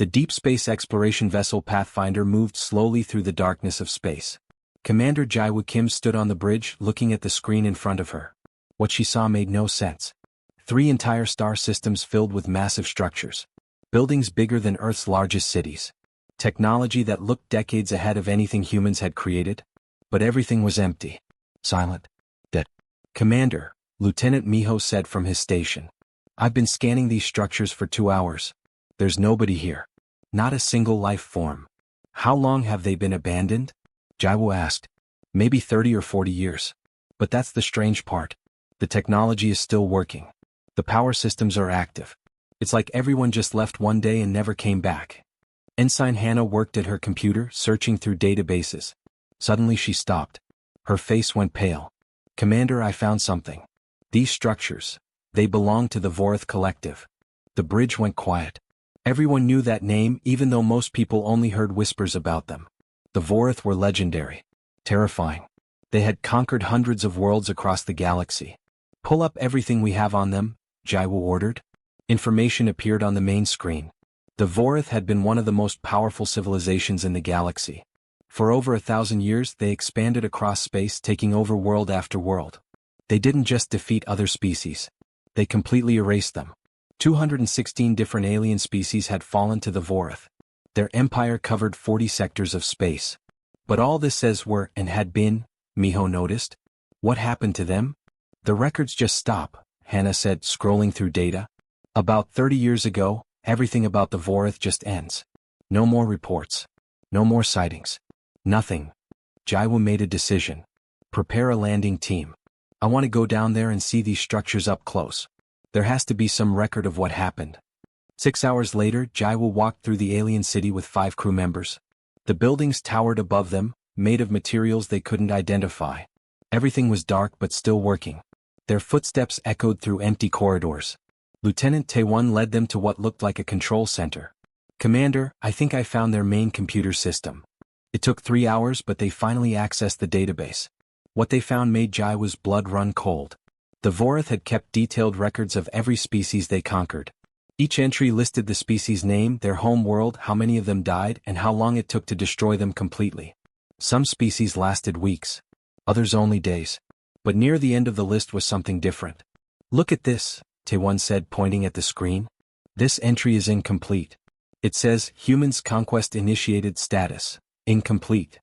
The deep space exploration vessel Pathfinder moved slowly through the darkness of space. Commander Jaiwoo Kim stood on the bridge, looking at the screen in front of her. What she saw made no sense. 3 entire star systems filled with massive structures. Buildings bigger than Earth's largest cities. Technology that looked decades ahead of anything humans had created. But everything was empty. Silent. Dead. Commander, Lieutenant Miho said from his station. I've been scanning these structures for 2 hours. There's nobody here. Not a single life form. How long have they been abandoned? Jaiwoo asked. Maybe 30 or 40 years. But that's the strange part. The technology is still working. The power systems are active. It's like everyone just left one day and never came back. Ensign Hannah worked at her computer, searching through databases. Suddenly she stopped. Her face went pale. Commander, I found something. These structures, they belong to the Vorath Collective. The bridge went quiet. Everyone knew that name, even though most people only heard whispers about them. The Vorath were legendary. Terrifying. They had conquered hundreds of worlds across the galaxy. Pull up everything we have on them, Jaiwoo ordered. Information appeared on the main screen. The Vorath had been one of the most powerful civilizations in the galaxy. For over 1,000 years they expanded across space, taking over world after world. They didn't just defeat other species. They completely erased them. 216 different alien species had fallen to the Vorath. Their empire covered 40 sectors of space. But all this says were and had been, Miho noticed. What happened to them? The records just stop, Hannah said, scrolling through data. About 30 years ago, everything about the Vorath just ends. No more reports. No more sightings. Nothing. Jaiwoo made a decision. Prepare a landing team. I want to go down there and see these structures up close. There has to be some record of what happened. 6 hours later, Jaiwoo walked through the alien city with 5 crew members. The buildings towered above them, made of materials they couldn't identify. Everything was dark but still working. Their footsteps echoed through empty corridors. Lieutenant Taewon led them to what looked like a control center. Commander, I think I found their main computer system. It took 3 hours, but they finally accessed the database. What they found made Jaiwoo's blood run cold. The Vorath had kept detailed records of every species they conquered. Each entry listed the species' name, their home world, how many of them died, and how long it took to destroy them completely. Some species lasted weeks. Others only days. But near the end of the list was something different. Look at this, Taewon said, pointing at the screen. This entry is incomplete. It says, Humans Conquest Initiated Status. Incomplete.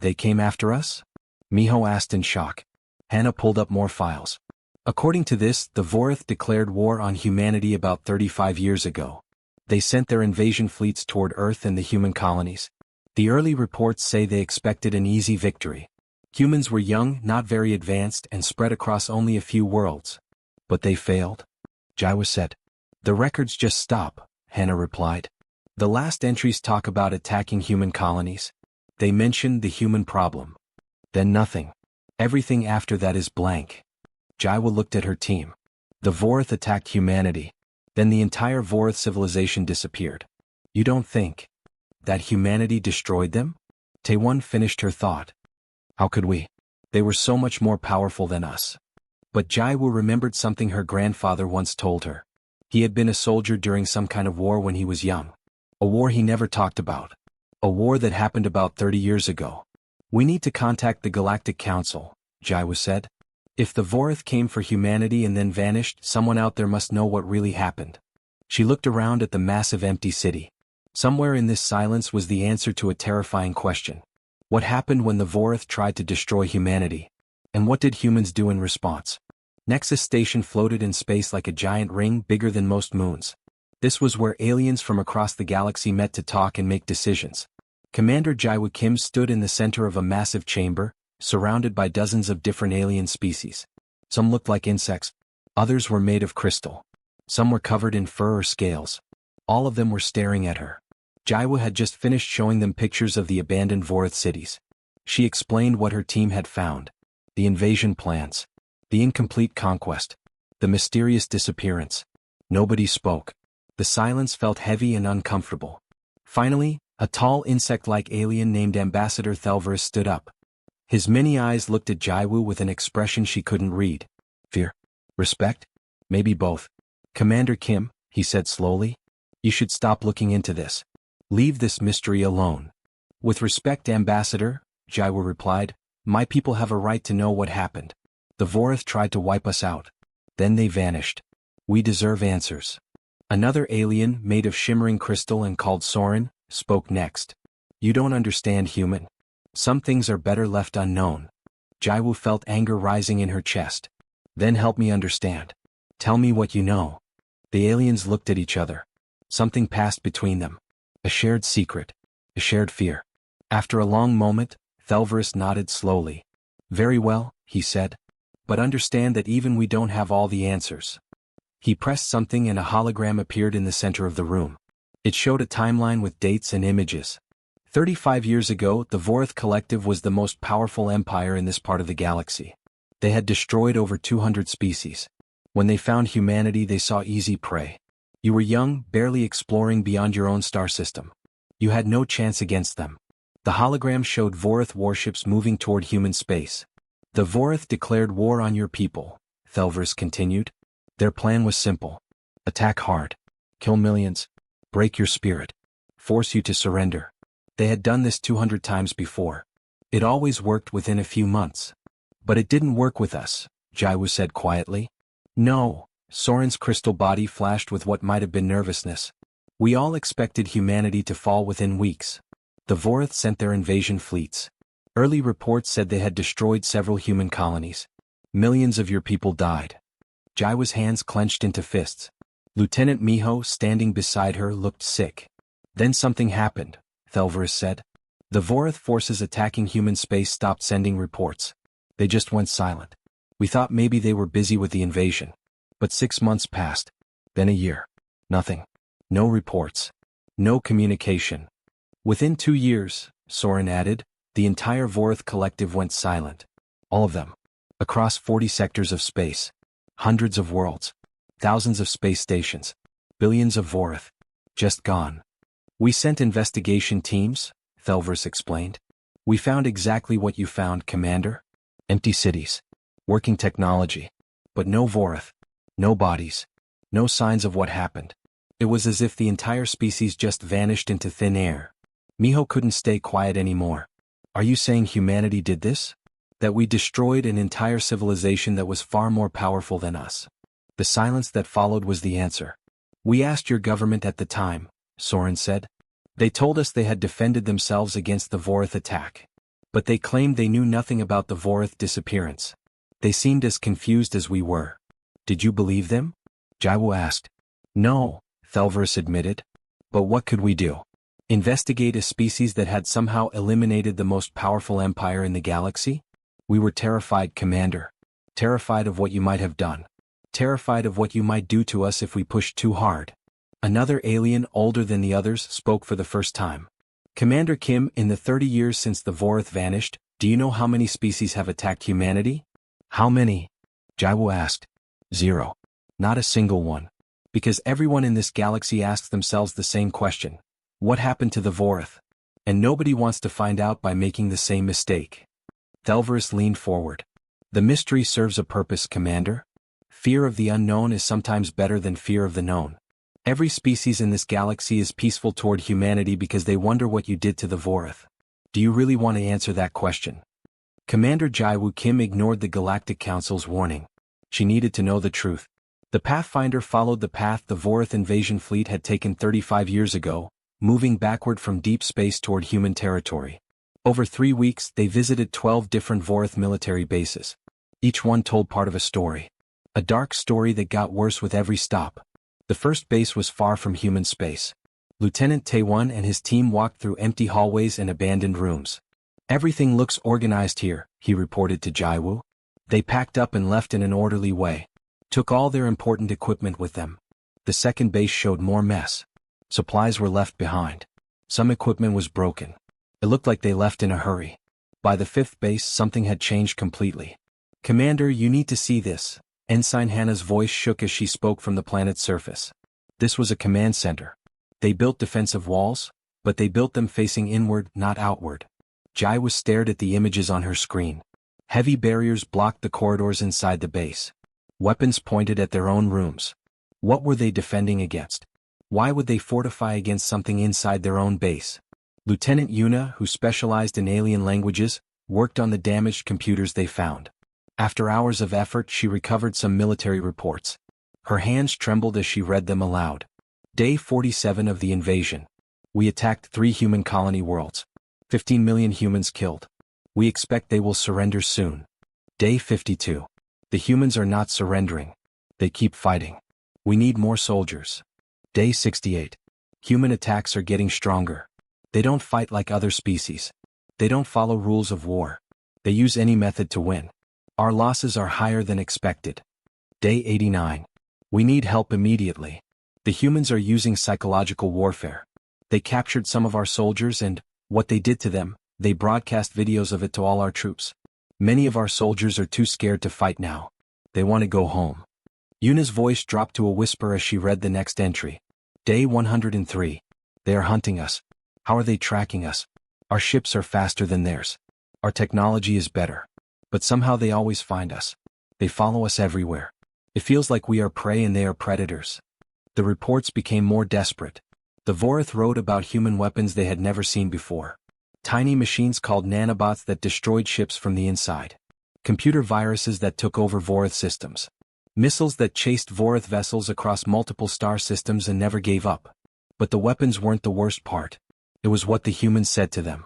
They came after us? Miho asked in shock. Hannah pulled up more files. According to this, the Vorath declared war on humanity about 35 years ago. They sent their invasion fleets toward Earth and the human colonies. The early reports say they expected an easy victory. Humans were young, not very advanced, and spread across only a few worlds. But they failed? Jaiwoo said. The records just stop, Hannah replied. The last entries talk about attacking human colonies. They mention the human problem. Then nothing. Everything after that is blank. Jaiwoo looked at her team. The Vorath attacked humanity. Then the entire Vorath civilization disappeared. You don't think that humanity destroyed them? Taewon finished her thought. How could we? They were so much more powerful than us. But Jaiwoo remembered something her grandfather once told her. He had been a soldier during some kind of war when he was young. A war he never talked about. A war that happened about 30 years ago. We need to contact the Galactic Council, Jaiwoo said. If the Vorath came for humanity and then vanished, someone out there must know what really happened. She looked around at the massive empty city. Somewhere in this silence was the answer to a terrifying question. What happened when the Vorath tried to destroy humanity? And what did humans do in response? Nexus Station floated in space like a giant ring bigger than most moons. This was where aliens from across the galaxy met to talk and make decisions. Commander Jaiwoo Kim stood in the center of a massive chamber, surrounded by dozens of different alien species. Some looked like insects. Others were made of crystal. Some were covered in fur or scales. All of them were staring at her. Jaiwoo had just finished showing them pictures of the abandoned Vorath cities. She explained what her team had found. The invasion plans. The incomplete conquest. The mysterious disappearance. Nobody spoke. The silence felt heavy and uncomfortable. Finally, a tall insect-like alien named Ambassador Thelverus stood up. His many eyes looked at Jaiwoo with an expression she couldn't read. Fear? Respect? Maybe both. Commander Kim, he said slowly, you should stop looking into this. Leave this mystery alone. With respect, Ambassador, Jaiwu replied, my people have a right to know what happened. The Vorith tried to wipe us out. Then they vanished. We deserve answers. Another alien made of shimmering crystal and called Soren spoke next. You don't understand, human. Some things are better left unknown. Jaiwu felt anger rising in her chest. Then help me understand. Tell me what you know. The aliens looked at each other. Something passed between them. A shared secret. A shared fear. After a long moment, Thelverus nodded slowly. Very well, he said. But understand that even we don't have all the answers. He pressed something and a hologram appeared in the center of the room. It showed a timeline with dates and images. 35 years ago, the Vorith Collective was the most powerful empire in this part of the galaxy. They had destroyed over 200 species. When they found humanity, they saw easy prey. You were young, barely exploring beyond your own star system. You had no chance against them. The hologram showed Vorith warships moving toward human space. The Vorith declared war on your people, Thelverus continued. Their plan was simple. Attack hard. Kill millions. Break your spirit. Force you to surrender. They had done this 200 times before. It always worked within a few months. But it didn't work with us, Jaiwu said quietly. No, Soren's crystal body flashed with what might have been nervousness. We all expected humanity to fall within weeks. The Vorith sent their invasion fleets. Early reports said they had destroyed several human colonies. Millions of your people died. Jaiwa's hands clenched into fists. Lieutenant Miho, standing beside her, looked sick. Then something happened, Thelverus said. The Vorith forces attacking human space stopped sending reports. They just went silent. We thought maybe they were busy with the invasion. But 6 months passed. Then a year. Nothing. No reports. No communication. Within 2 years, Soren added, the entire Vorith Collective went silent. All of them. Across 40 sectors of space. Hundreds of worlds. Thousands of space stations. Billions of Vorith. Just gone. We sent investigation teams, Thelverus explained. We found exactly what you found, Commander. Empty cities. Working technology. But no Vorith. No bodies. No signs of what happened. It was as if the entire species just vanished into thin air. Miho couldn't stay quiet anymore. Are you saying humanity did this? That we destroyed an entire civilization that was far more powerful than us? The silence that followed was the answer. We asked your government at the time, Soren said. They told us they had defended themselves against the Vorith attack. But they claimed they knew nothing about the Vorith disappearance. They seemed as confused as we were. Did you believe them? Jaiwu asked. No, Thelverus admitted. But what could we do? Investigate a species that had somehow eliminated the most powerful empire in the galaxy? We were terrified, Commander. Terrified of what you might have done. Terrified of what you might do to us if we pushed too hard. Another alien older than the others spoke for the first time. Commander Kim, in the 30 years since the Vorith vanished, do you know how many species have attacked humanity? How many? Jaiwu asked. 0. Not a single one. Because everyone in this galaxy asks themselves the same question. What happened to the Vorith? And nobody wants to find out by making the same mistake. Thelverus leaned forward. The mystery serves a purpose, Commander. Fear of the unknown is sometimes better than fear of the known. Every species in this galaxy is peaceful toward humanity because they wonder what you did to the Vorith. Do you really want to answer that question? Commander Jaiwu Kim ignored the Galactic Council's warning. She needed to know the truth. The Pathfinder followed the path the Vorith invasion fleet had taken 35 years ago, moving backward from deep space toward human territory. Over 3 weeks, they visited 12 different Vorith military bases. Each one told part of a story. A dark story that got worse with every stop. The first base was far from human space. Lieutenant Taewon and his team walked through empty hallways and abandoned rooms. Everything looks organized here, he reported to Jaiwu. They packed up and left in an orderly way. Took all their important equipment with them. The second base showed more mess. Supplies were left behind. Some equipment was broken. It looked like they left in a hurry. By the fifth base, something had changed completely. Commander, you need to see this. Ensign Hannah's voice shook as she spoke from the planet's surface. This was a command center. They built defensive walls, but they built them facing inward, not outward. Jaiwu stared at the images on her screen. Heavy barriers blocked the corridors inside the base. Weapons pointed at their own rooms. What were they defending against? Why would they fortify against something inside their own base? Lieutenant Yuna, who specialized in alien languages, worked on the damaged computers they found. After hours of effort, she recovered some military reports. Her hands trembled as she read them aloud. Day 47 of the invasion. We attacked 3 human colony worlds. 15 million humans killed. We expect they will surrender soon. Day 52. The humans are not surrendering. They keep fighting. We need more soldiers. Day 68. Human attacks are getting stronger. They don't fight like other species. They don't follow rules of war. They use any method to win. Our losses are higher than expected. Day 89. We need help immediately. The humans are using psychological warfare. They captured some of our soldiers and, what they did to them, they broadcast videos of it to all our troops. Many of our soldiers are too scared to fight now. They want to go home. Yuna's voice dropped to a whisper as she read the next entry. Day 103. They are hunting us. How are they tracking us? Our ships are faster than theirs. Our technology is better. But somehow they always find us. They follow us everywhere. It feels like we are prey and they are predators. The reports became more desperate. The Vorith wrote about human weapons they had never seen before. Tiny machines called nanobots that destroyed ships from the inside. Computer viruses that took over Vorith systems. Missiles that chased Vorith vessels across multiple star systems and never gave up. But the weapons weren't the worst part. It was what the humans said to them.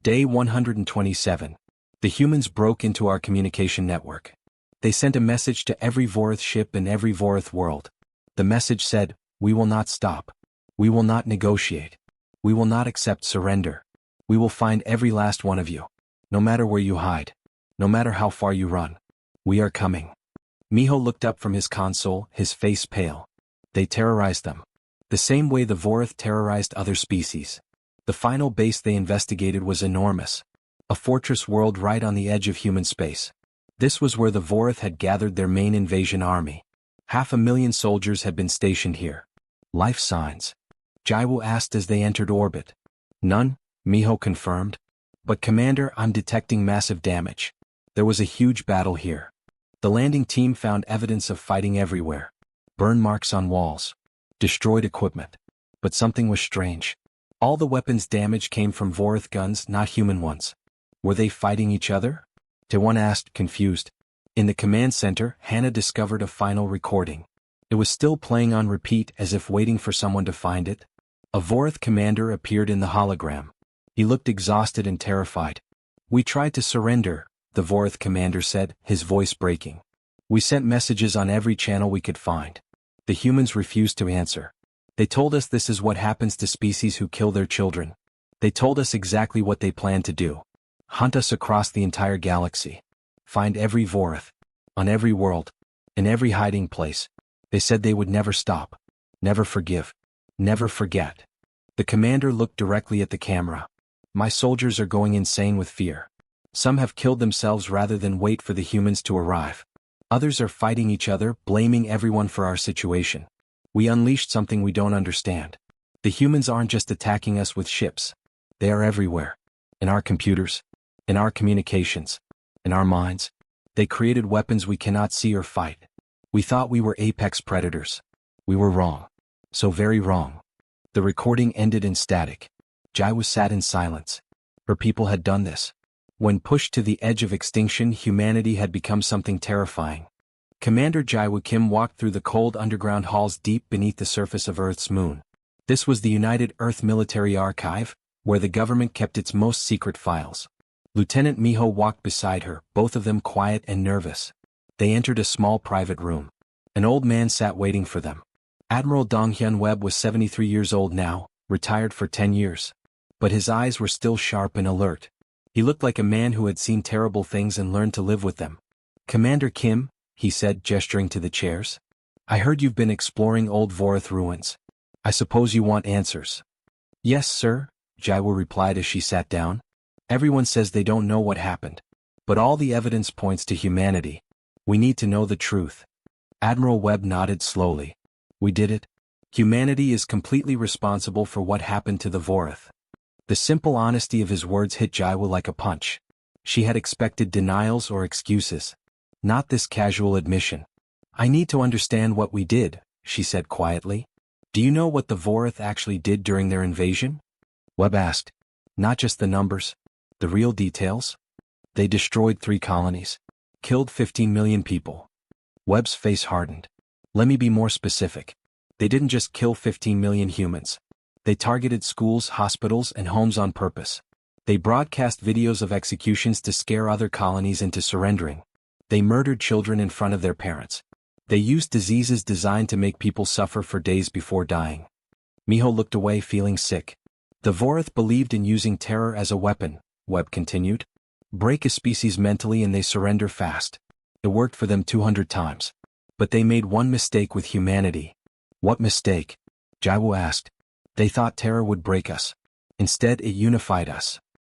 Day 127. The humans broke into our communication network. They sent a message to every Vorith ship in every Vorith world. The message said, "We will not stop. We will not negotiate. We will not accept surrender. We will find every last one of you. No matter where you hide. No matter how far you run. We are coming." Miho looked up from his console, his face pale. They terrorized them. The same way the Vorith terrorized other species. The final base they investigated was enormous. A fortress world right on the edge of human space. This was where the Vorith had gathered their main invasion army. 500,000 soldiers had been stationed here. Life signs? Jaiwu asked as they entered orbit. None, Miho confirmed. But Commander, I'm detecting massive damage. There was a huge battle here. The landing team found evidence of fighting everywhere. Burn marks on walls. Destroyed equipment. But something was strange. All the weapons damage came from Vorith guns, not human ones. Were they fighting each other? Taewon asked, confused. In the command center, Hannah discovered a final recording. It was still playing on repeat as if waiting for someone to find it. A Vorith commander appeared in the hologram. He looked exhausted and terrified. We tried to surrender, the Vorith commander said, his voice breaking. We sent messages on every channel we could find. The humans refused to answer. They told us this is what happens to species who kill their children. They told us exactly what they planned to do. Hunt us across the entire galaxy. Find every Vorith. On every world. In every hiding place. They said they would never stop. Never forgive. Never forget. The commander looked directly at the camera. My soldiers are going insane with fear. Some have killed themselves rather than wait for the humans to arrive. Others are fighting each other, blaming everyone for our situation. We unleashed something we don't understand. The humans aren't just attacking us with ships. They are everywhere. In our computers. In our communications. In our minds. They created weapons we cannot see or fight. We thought we were apex predators. We were wrong. So very wrong. The recording ended in static. Jaiwu sat in silence. Her people had done this. When pushed to the edge of extinction, humanity had become something terrifying. Commander Jaiwu Kim walked through the cold underground halls deep beneath the surface of Earth's moon. This was the United Earth Military Archive, where the government kept its most secret files. Lieutenant Miho walked beside her, both of them quiet and nervous. They entered a small private room. An old man sat waiting for them. Admiral Donghyun Webb was 73 years old now, retired for 10 years. But his eyes were still sharp and alert. He looked like a man who had seen terrible things and learned to live with them. Commander Kim, he said, gesturing to the chairs. I heard you've been exploring old Vorith ruins. I suppose you want answers. Yes, sir, Jaiwu replied as she sat down. Everyone says they don't know what happened. But all the evidence points to humanity. We need to know the truth. Admiral Webb nodded slowly. We did it. Humanity is completely responsible for what happened to the Vorith. The simple honesty of his words hit Jaiwu like a punch. She had expected denials or excuses. Not this casual admission. I need to understand what we did, she said quietly. Do you know what the Vorith actually did during their invasion? Webb asked. Not just the numbers. The real details? They destroyed 3 colonies. Killed 15 million people. Webb's face hardened. Let me be more specific. They didn't just kill 15 million humans. They targeted schools, hospitals, and homes on purpose. They broadcast videos of executions to scare other colonies into surrendering. They murdered children in front of their parents. They used diseases designed to make people suffer for days before dying. Miho looked away, feeling sick. The Vorith believed in using terror as a weapon, Webb continued. Break a species mentally and they surrender fast. It worked for them 200 times. But they made one mistake with humanity. What mistake? Jaiwu asked. They thought terror would break us. Instead, it unified us.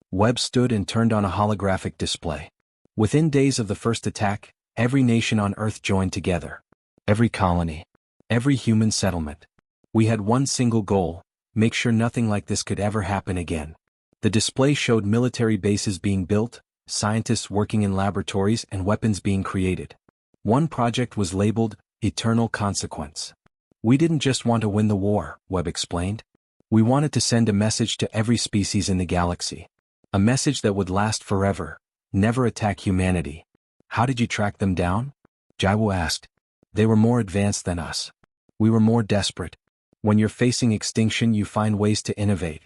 Webb stood and turned on a holographic display. Within days of the first attack, every nation on Earth joined together. Every colony. Every human settlement. We had one single goal: make sure nothing like this could ever happen again. The display showed military bases being built, scientists working in laboratories, and weapons being created. One project was labeled Eternal Consequence. We didn't just want to win the war, Webb explained. We wanted to send a message to every species in the galaxy. A message that would last forever. Never attack humanity. How did you track them down? Jaiwu asked. They were more advanced than us. We were more desperate. When you're facing extinction, you find ways to innovate.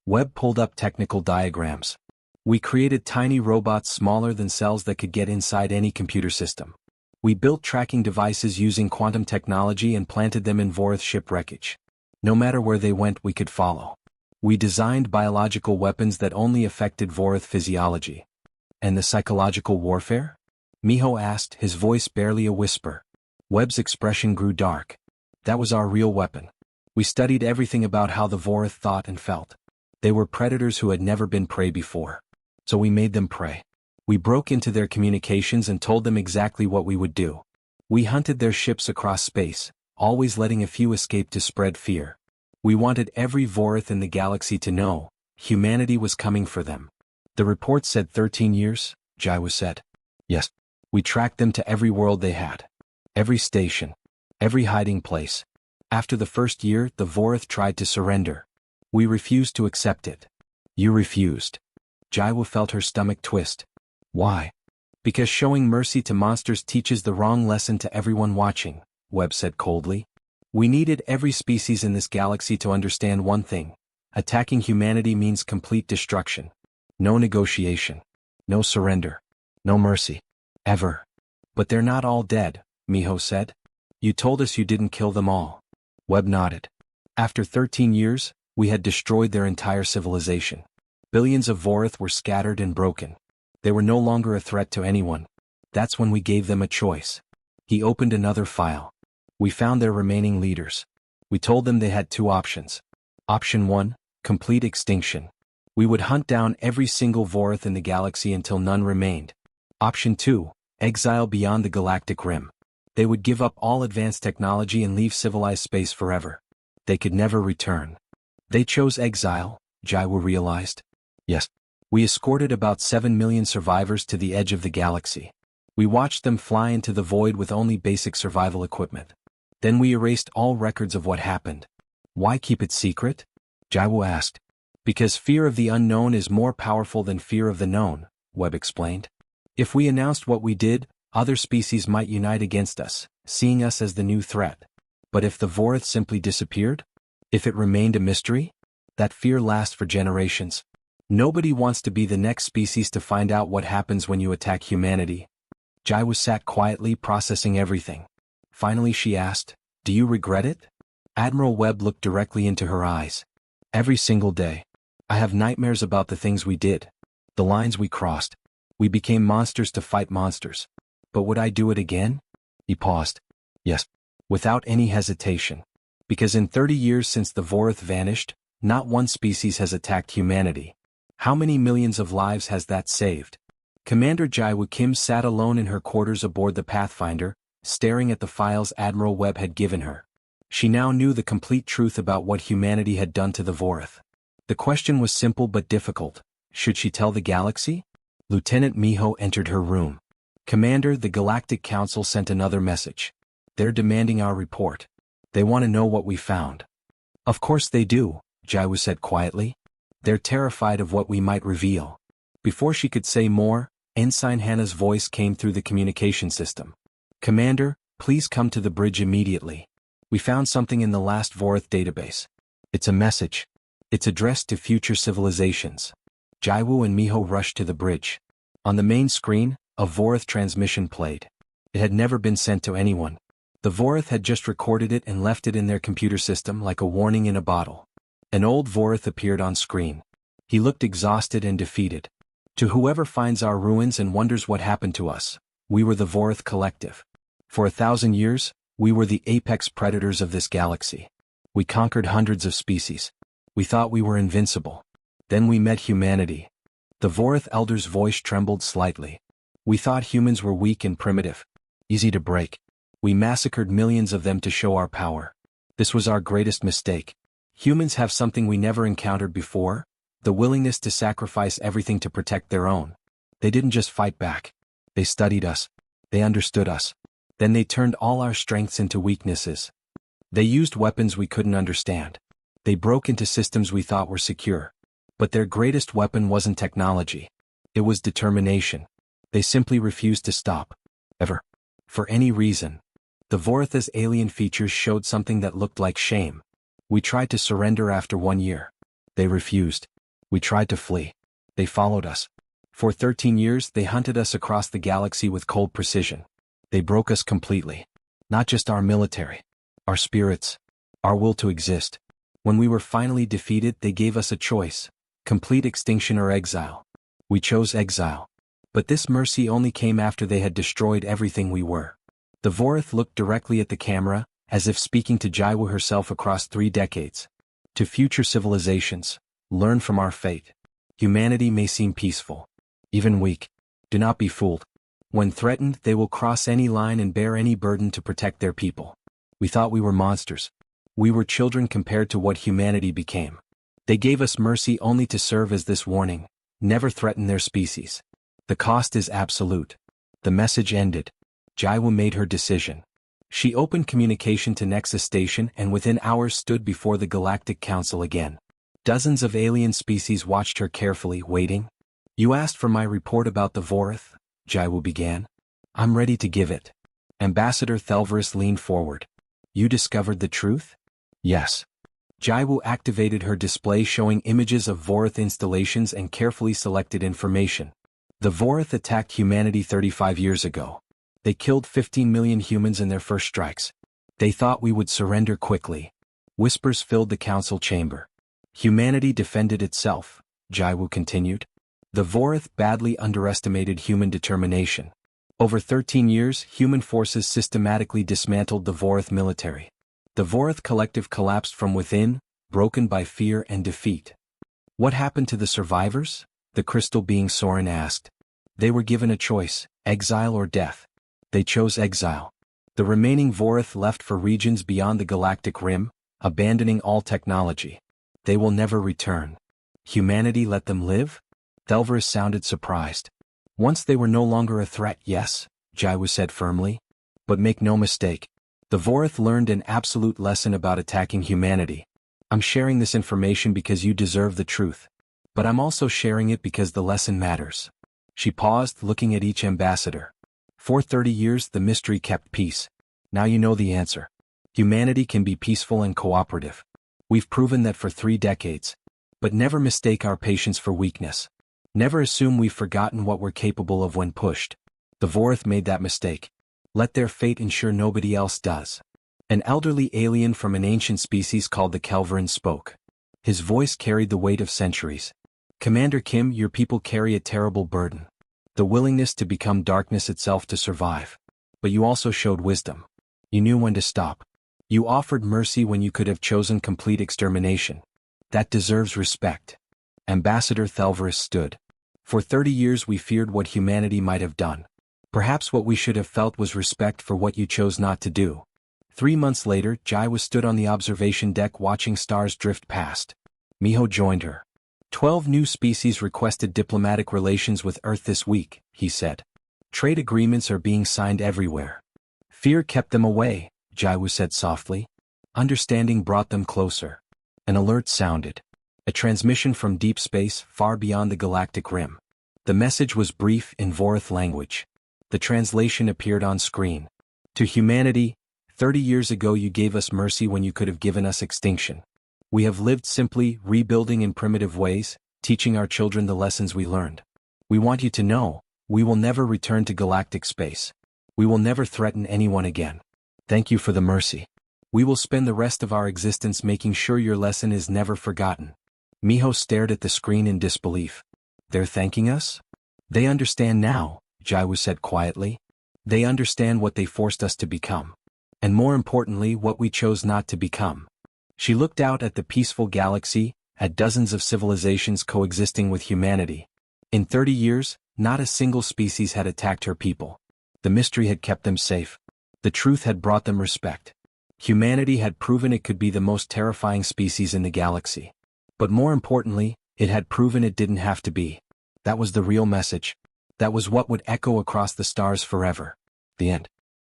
Webb pulled up technical diagrams. We created tiny robots smaller than cells that could get inside any computer system. We built tracking devices using quantum technology and planted them in Vorith ship wreckage. No matter where they went, we could follow. We designed biological weapons that only affected Vorith physiology. And the psychological warfare? Miho asked, his voice barely a whisper. Webb's expression grew dark. That was our real weapon. We studied everything about how the Vorith thought and felt. They were predators who had never been prey before. So we made them prey. We broke into their communications and told them exactly what we would do. We hunted their ships across space, always letting a few escape to spread fear. We wanted every Vorith in the galaxy to know humanity was coming for them. The report said 13 years, Jaiwu said. Yes. We tracked them to every world they had. Every station. Every hiding place. After the first year, the Vorith tried to surrender. We refused to accept it. You refused. Jaiwu felt her stomach twist. Why? Because showing mercy to monsters teaches the wrong lesson to everyone watching, Webb said coldly. We needed every species in this galaxy to understand one thing. Attacking humanity means complete destruction. No negotiation. No surrender. No mercy. Ever. But they're not all dead, Miho said. You told us you didn't kill them all. Webb nodded. After 13 years, we had destroyed their entire civilization. Billions of Vorith were scattered and broken. They were no longer a threat to anyone. That's when we gave them a choice. He opened another file. We found their remaining leaders. We told them they had 2 options. Option 1, complete extinction. We would hunt down every single Vorith in the galaxy until none remained. Option 2, exile beyond the galactic rim. They would give up all advanced technology and leave civilized space forever. They could never return. They chose exile, Jaiwu realized. Yes. We escorted about 7 million survivors to the edge of the galaxy. We watched them fly into the void with only basic survival equipment. Then we erased all records of what happened. Why keep it secret? Jaiwu asked. Because fear of the unknown is more powerful than fear of the known, Webb explained. If we announced what we did, other species might unite against us, seeing us as the new threat. But if the Vorith simply disappeared? If it remained a mystery? That fear lasts for generations. Nobody wants to be the next species to find out what happens when you attack humanity. Jaiwu sat quietly, processing everything. Finally she asked, Do you regret it? Admiral Webb looked directly into her eyes. Every single day. I have nightmares about the things we did. The lines we crossed. We became monsters to fight monsters. But would I do it again? He paused. Yes. Without any hesitation. Because in 30 years since the Vorith vanished, not one species has attacked humanity. How many millions of lives has that saved? Commander Jaiwu Kim sat alone in her quarters aboard the Pathfinder, staring at the files Admiral Webb had given her. She now knew the complete truth about what humanity had done to the Vorith. The question was simple but difficult. Should she tell the galaxy? Lieutenant Miho entered her room. Commander, the Galactic Council sent another message. They're demanding our report. They want to know what we found. Of course they do, Jaiwu said quietly. They're terrified of what we might reveal. Before she could say more, Ensign Hannah's voice came through the communication system. Commander, please come to the bridge immediately. We found something in the last Vorath database. It's a message. It's addressed to future civilizations. Jaiwu and Miho rushed to the bridge. On the main screen, a Vorath transmission played. It had never been sent to anyone. The Vorath had just recorded it and left it in their computer system like a warning in a bottle. An old Vorath appeared on screen. He looked exhausted and defeated. To whoever finds our ruins and wonders what happened to us, we were the Vorath Collective. For 1,000 years, we were the apex predators of this galaxy. We conquered hundreds of species. We thought we were invincible. Then we met humanity. The Vorath Elder's voice trembled slightly. We thought humans were weak and primitive, easy to break. We massacred millions of them to show our power. This was our greatest mistake. Humans have something we never encountered before, the willingness to sacrifice everything to protect their own. They didn't just fight back. They studied us. They understood us. Then they turned all our strengths into weaknesses. They used weapons we couldn't understand. They broke into systems we thought were secure. But their greatest weapon wasn't technology. It was determination. They simply refused to stop. Ever. For any reason. The Voratha's alien features showed something that looked like shame. We tried to surrender after 1 year. They refused. We tried to flee. They followed us. For 13 years they hunted us across the galaxy with cold precision. They broke us completely. Not just our military. Our spirits. Our will to exist. When we were finally defeated they gave us a choice. Complete extinction or exile. We chose exile. But this mercy only came after they had destroyed everything we were. The Vorath looked directly at the camera, as if speaking to Jaiwu herself across 3 decades. To future civilizations, learn from our fate. Humanity may seem peaceful, even weak. Do not be fooled. When threatened, they will cross any line and bear any burden to protect their people. We thought we were monsters. We were children compared to what humanity became. They gave us mercy only to serve as this warning: never threaten their species. The cost is absolute. The message ended. Jaiwu made her decision. She opened communication to Nexus Station and within hours stood before the Galactic Council again. Dozens of alien species watched her carefully, waiting. You asked for my report about the Vorath, Jaiwu began. I'm ready to give it. Ambassador Thelverus leaned forward. You discovered the truth? Yes. Jaiwu activated her display showing images of Vorath installations and carefully selected information. The Vorath attacked humanity 35 years ago. They killed 15 million humans in their first strikes. They thought we would surrender quickly. Whispers filled the council chamber. Humanity defended itself, Jaiwu continued. The Vorath badly underestimated human determination. Over 13 years, human forces systematically dismantled the Vorath military. The Vorath Collective collapsed from within, broken by fear and defeat. What happened to the survivors? The crystal being Soren asked. They were given a choice, exile or death. They chose exile. The remaining Vorath left for regions beyond the galactic rim, abandoning all technology. They will never return. Humanity let them live? Thelverus sounded surprised. Once they were no longer a threat, yes, Jaiwu said firmly. But make no mistake. The Vorath learned an absolute lesson about attacking humanity. I'm sharing this information because you deserve the truth. But I'm also sharing it because the lesson matters. She paused, looking at each ambassador. For 30 years the mystery kept peace. Now you know the answer. Humanity can be peaceful and cooperative. We've proven that for 3 decades. But never mistake our patience for weakness. Never assume we've forgotten what we're capable of when pushed. The Vorath made that mistake. Let their fate ensure nobody else does. An elderly alien from an ancient species called the Kelverin spoke. His voice carried the weight of centuries. Commander Kim, your people carry a terrible burden. The willingness to become darkness itself to survive. But you also showed wisdom. You knew when to stop. You offered mercy when you could have chosen complete extermination. That deserves respect. Ambassador Thelverus stood. For 30 years we feared what humanity might have done. Perhaps what we should have felt was respect for what you chose not to do. 3 months later, Jaiwu stood on the observation deck watching stars drift past. Miho joined her. 12 new species requested diplomatic relations with Earth this week, he said. Trade agreements are being signed everywhere. Fear kept them away, Jaiwu said softly. Understanding brought them closer. An alert sounded. A transmission from deep space far beyond the galactic rim. The message was brief in Vorath language. The translation appeared on screen. To humanity, 30 years ago you gave us mercy when you could have given us extinction. We have lived simply, rebuilding in primitive ways, teaching our children the lessons we learned. We want you to know, we will never return to galactic space. We will never threaten anyone again. Thank you for the mercy. We will spend the rest of our existence making sure your lesson is never forgotten. Miho stared at the screen in disbelief. They're thanking us? They understand now, Jaiwu said quietly. They understand what they forced us to become. And more importantly, what we chose not to become. She looked out at the peaceful galaxy, at dozens of civilizations coexisting with humanity. In 30 years, not a single species had attacked her people. The mystery had kept them safe. The truth had brought them respect. Humanity had proven it could be the most terrifying species in the galaxy. But more importantly, it had proven it didn't have to be. That was the real message. That was what would echo across the stars forever. The end.